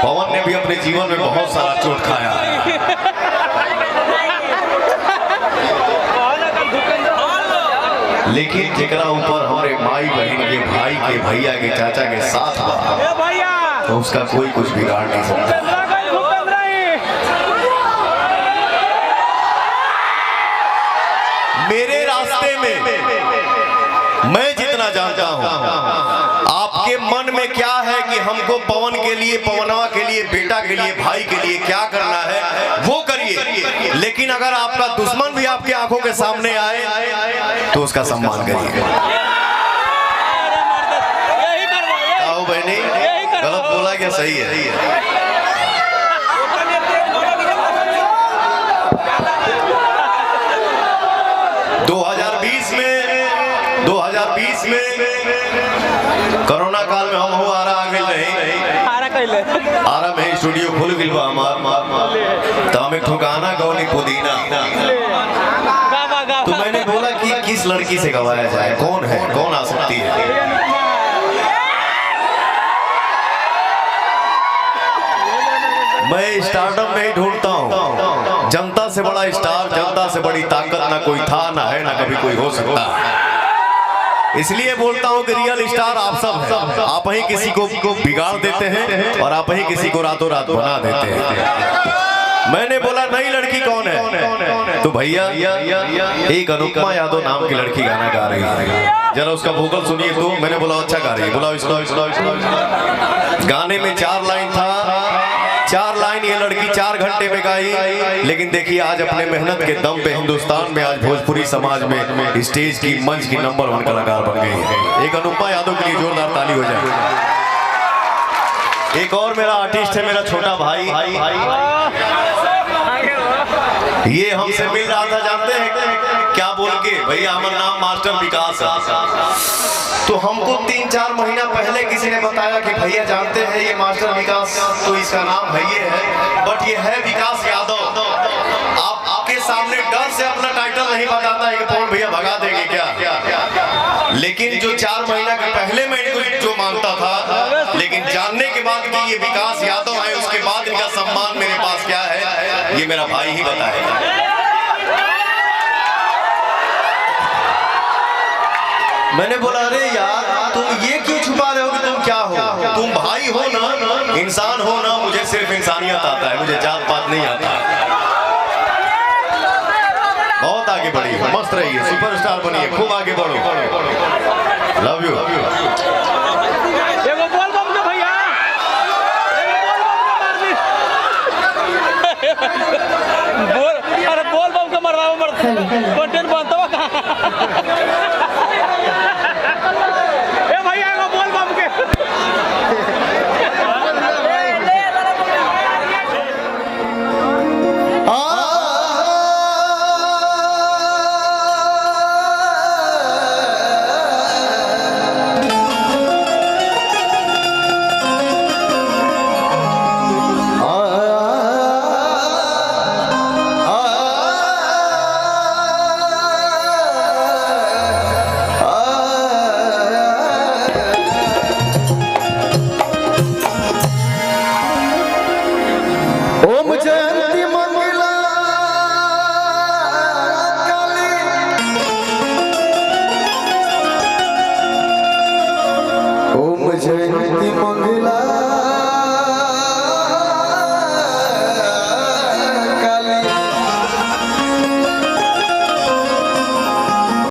पवन ने भी अपने जीवन में बहुत सारा चोट खाया है, लेकिन जेकरा ऊपर हमारे माई बहन के भाई के भैया के चाचा के साथ बा तो उसका कोई कुछ बिगाड़ नहीं सकता। मेरे रास्ते में मैं जितना जानता हूं, आपके मन में क्या है कि हमको पवन के लिए, पवनवा के लिए, बेटा के लिए, भाई के लिए क्या करना है वो करिए, लेकिन अगर आपका दुश्मन भी आपके आंखों के सामने आए तो उसका सम्मान करिए। आओ बहनी, गलत बोला क्या सही है? 2020 में कोरोना काल में हम हो आरा आ गए आरा में स्टूडियो खुल गई बा हमार, तो हमें ठुकाना गौनी पुदीना, तो मैंने बोला कि किस लड़की से गवाया जाए, कौन है, कौन आ सकती है? मैं स्टारडम में ही ढूंढता हूँ, जनता से बड़ा स्टार, जनता से बड़ी ताकत ना कोई था, ना है, ना कभी कोई हो सकता है। इसलिए बोलता हूँ कि रियल स्टार आप सब हैं। आप ही किसी को बिगाड़ देते हैं और आप ही किसी को रातों रात बना देते हैं। मैंने बोला नई लड़की कौन है, तो भैया एक अनुपमा यादव नाम की लड़की गाना गा रही है, जरा उसका वोकल सुनिए। तो मैंने बोला अच्छा गा रही है, बोला इसको गाने में 4 लाइन था, 4 लाइन ये लड़की 4 घंटे में गाई। लेकिन देखिए आज अपने मेहनत के दम पे हिंदुस्तान में आज भोजपुरी समाज में स्टेज की, मंच की नंबर 1 कलाकार बन गई है। एक अनुपमा यादव के लिए जोरदार ताली हो जाए। एक और मेरा आर्टिस्ट है, मेरा छोटा भाई, ये हमसे मिल रहा था, जानते हैं क्या बोल के? भैया हमारा नाम मास्टर विकास है। तो हमको 3-4 महीना पहले किसी ने बताया कि भैया जानते हैं ये मास्टर विकास, तो इसका नाम है ये है, बट ये है विकास यादव। आपके सामने डर से अपना टाइटल नहीं बताता है कि कौन भैया भगा देंगे क्या, लेकिन जो 4 महीना के पहले मैं इनको जो मानता था, लेकिन जानने के बाद कि ये विकास यादव है, उसके बाद इनका सम्मान मेरे पास क्या है ये मेरा भाई ही बताएगा। मैंने बोला अरे यार तुम ये क्यों छुपा रहे हो कि तुम क्या हो? तुम भाई हो ना, इंसान हो ना। मुझे सिर्फ इंसानियत आता है, मुझे जात पात नहीं आता। बहुत आगे बढ़िए, मस्त रहिए, सुपरस्टार बनिए, खूब आगे बढ़ो। Love you. बोल, अरे बोल बम का मरवा